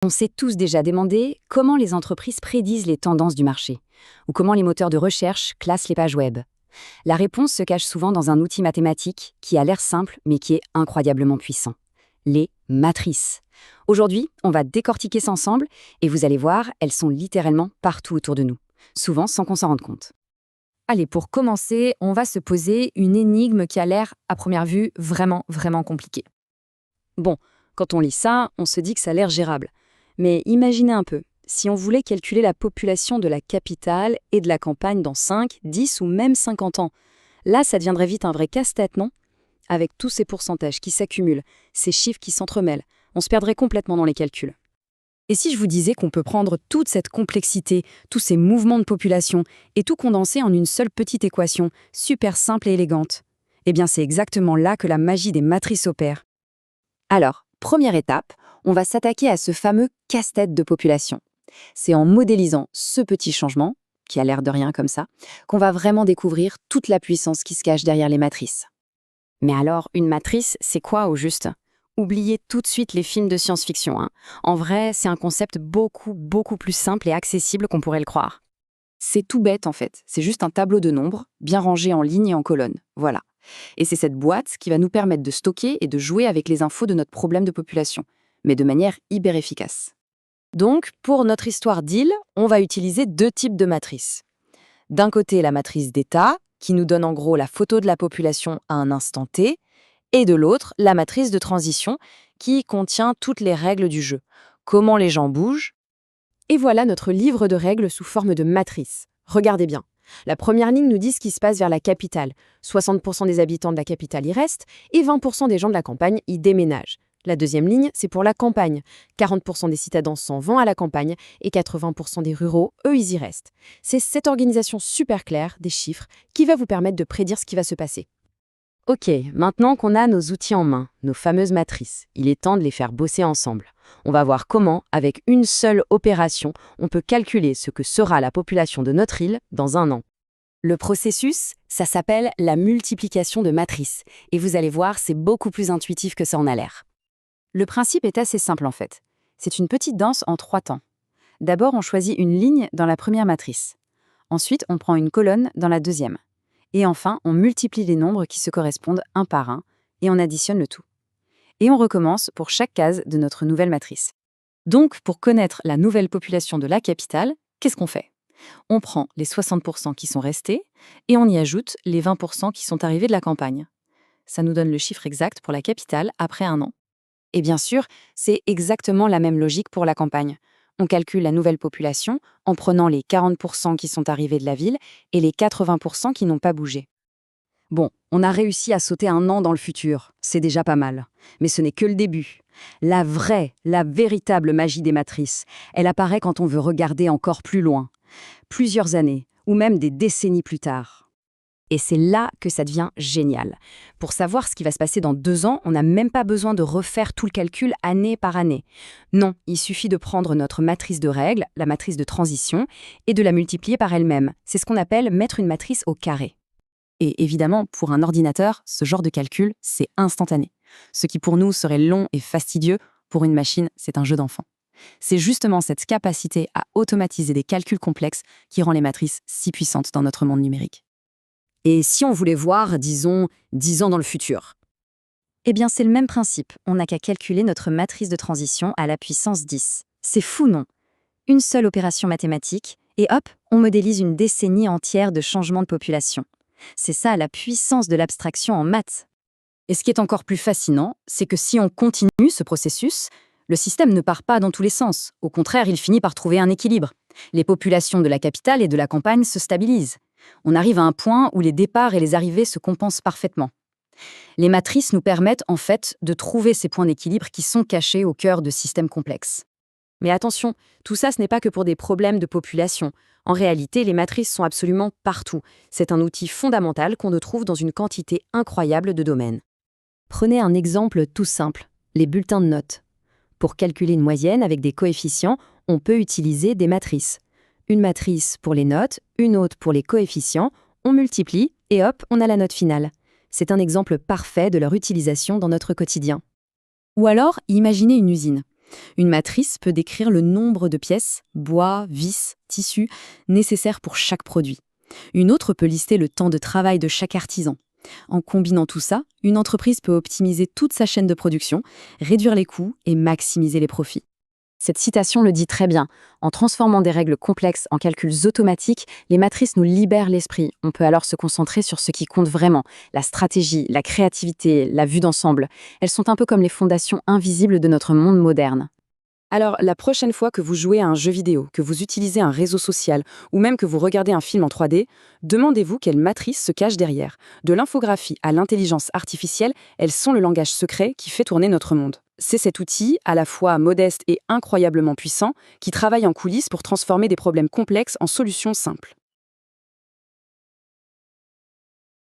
On s'est tous déjà demandé comment les entreprises prédisent les tendances du marché, ou comment les moteurs de recherche classent les pages web. La réponse se cache souvent dans un outil mathématique qui a l'air simple mais qui est incroyablement puissant. Les matrices. Aujourd'hui, on va décortiquer ça ensemble et vous allez voir, elles sont littéralement partout autour de nous, souvent sans qu'on s'en rende compte. Allez, pour commencer, on va se poser une énigme qui a l'air, à première vue, vraiment compliquée. Bon, quand on lit ça, on se dit que ça a l'air gérable. Mais imaginez un peu, si on voulait calculer la population de la capitale et de la campagne dans 5, 10 ou même 50 ans, là, ça deviendrait vite un vrai casse-tête, non? Avec tous ces pourcentages qui s'accumulent, ces chiffres qui s'entremêlent, on se perdrait complètement dans les calculs. Et si je vous disais qu'on peut prendre toute cette complexité, tous ces mouvements de population, et tout condenser en une seule petite équation, super simple et élégante? Eh bien, c'est exactement là que la magie des matrices opère. Alors, première étape, on va s'attaquer à ce fameux casse-tête de population. C'est en modélisant ce petit changement, qui a l'air de rien comme ça, qu'on va vraiment découvrir toute la puissance qui se cache derrière les matrices. Mais alors, une matrice, c'est quoi au juste? Oubliez tout de suite les films de science-fiction, hein. En vrai, c'est un concept beaucoup plus simple et accessible qu'on pourrait le croire. C'est tout bête en fait, c'est juste un tableau de nombres, bien rangé en lignes et en colonnes, voilà. Et c'est cette boîte qui va nous permettre de stocker et de jouer avec les infos de notre problème de population, mais de manière hyper efficace. Donc, pour notre histoire d'île, on va utiliser deux types de matrices. D'un côté, la matrice d'état, qui nous donne en gros la photo de la population à un instant T, et de l'autre, la matrice de transition, qui contient toutes les règles du jeu. Comment les gens bougent. Et voilà notre livre de règles sous forme de matrice. Regardez bien. La première ligne nous dit ce qui se passe vers la capitale. 60% des habitants de la capitale y restent et 20% des gens de la campagne y déménagent. La deuxième ligne, c'est pour la campagne. 40% des citadins s'en vont à la campagne et 80% des ruraux, eux, ils y restent. C'est cette organisation super claire des chiffres qui va vous permettre de prédire ce qui va se passer. Ok, maintenant qu'on a nos outils en main, nos fameuses matrices, il est temps de les faire bosser ensemble. On va voir comment, avec une seule opération, on peut calculer ce que sera la population de notre île dans un an. Le processus, ça s'appelle la multiplication de matrices. Et vous allez voir, c'est beaucoup plus intuitif que ça en a l'air. Le principe est assez simple en fait. C'est une petite danse en 3 temps. D'abord, on choisit une ligne dans la première matrice. Ensuite, on prend une colonne dans la deuxième. Et enfin, on multiplie les nombres qui se correspondent un par un et on additionne le tout. Et on recommence pour chaque case de notre nouvelle matrice. Donc, pour connaître la nouvelle population de la capitale, qu'est-ce qu'on fait? On prend les 60% qui sont restés et on y ajoute les 20% qui sont arrivés de la campagne. Ça nous donne le chiffre exact pour la capitale après un an. Et bien sûr, c'est exactement la même logique pour la campagne. On calcule la nouvelle population en prenant les 40% qui sont arrivés de la ville et les 80% qui n'ont pas bougé. Bon, on a réussi à sauter un an dans le futur, c'est déjà pas mal. Mais ce n'est que le début. La véritable magie des matrices, elle apparaît quand on veut regarder encore plus loin, plusieurs années, ou même des décennies plus tard. Et c'est là que ça devient génial. Pour savoir ce qui va se passer dans 2 ans, on n'a même pas besoin de refaire tout le calcul année par année. Non, il suffit de prendre notre matrice de règles, la matrice de transition, et de la multiplier par elle-même. C'est ce qu'on appelle mettre une matrice au carré. Et évidemment, pour un ordinateur, ce genre de calcul, c'est instantané. Ce qui pour nous serait long et fastidieux, pour une machine, c'est un jeu d'enfant. C'est justement cette capacité à automatiser des calculs complexes qui rend les matrices si puissantes dans notre monde numérique. Et si on voulait voir, disons, 10 ans dans le futur? Eh bien, c'est le même principe. On n'a qu'à calculer notre matrice de transition à la puissance 10. C'est fou, non? Une seule opération mathématique, et hop, on modélise une décennie entière de changement de population. C'est ça la puissance de l'abstraction en maths. Et ce qui est encore plus fascinant, c'est que si on continue ce processus, le système ne part pas dans tous les sens. Au contraire, il finit par trouver un équilibre. Les populations de la capitale et de la campagne se stabilisent. On arrive à un point où les départs et les arrivées se compensent parfaitement. Les matrices nous permettent en fait de trouver ces points d'équilibre qui sont cachés au cœur de systèmes complexes. Mais attention, tout ça ce n'est pas que pour des problèmes de population. En réalité, les matrices sont absolument partout. C'est un outil fondamental qu'on ne trouve dans une quantité incroyable de domaines. Prenez un exemple tout simple, les bulletins de notes. Pour calculer une moyenne avec des coefficients, on peut utiliser des matrices. Une matrice pour les notes, une autre pour les coefficients, on multiplie et hop, on a la note finale. C'est un exemple parfait de leur utilisation dans notre quotidien. Ou alors, imaginez une usine. Une matrice peut décrire le nombre de pièces, bois, vis, tissus, nécessaires pour chaque produit. Une autre peut lister le temps de travail de chaque artisan. En combinant tout ça, une entreprise peut optimiser toute sa chaîne de production, réduire les coûts et maximiser les profits. Cette citation le dit très bien. En transformant des règles complexes en calculs automatiques, les matrices nous libèrent l'esprit. On peut alors se concentrer sur ce qui compte vraiment, la stratégie, la créativité, la vue d'ensemble. Elles sont un peu comme les fondations invisibles de notre monde moderne. Alors, la prochaine fois que vous jouez à un jeu vidéo, que vous utilisez un réseau social ou même que vous regardez un film en 3D, demandez-vous quelle matrice se cache derrière. De l'infographie à l'intelligence artificielle, elles sont le langage secret qui fait tourner notre monde. C'est cet outil, à la fois modeste et incroyablement puissant, qui travaille en coulisses pour transformer des problèmes complexes en solutions simples.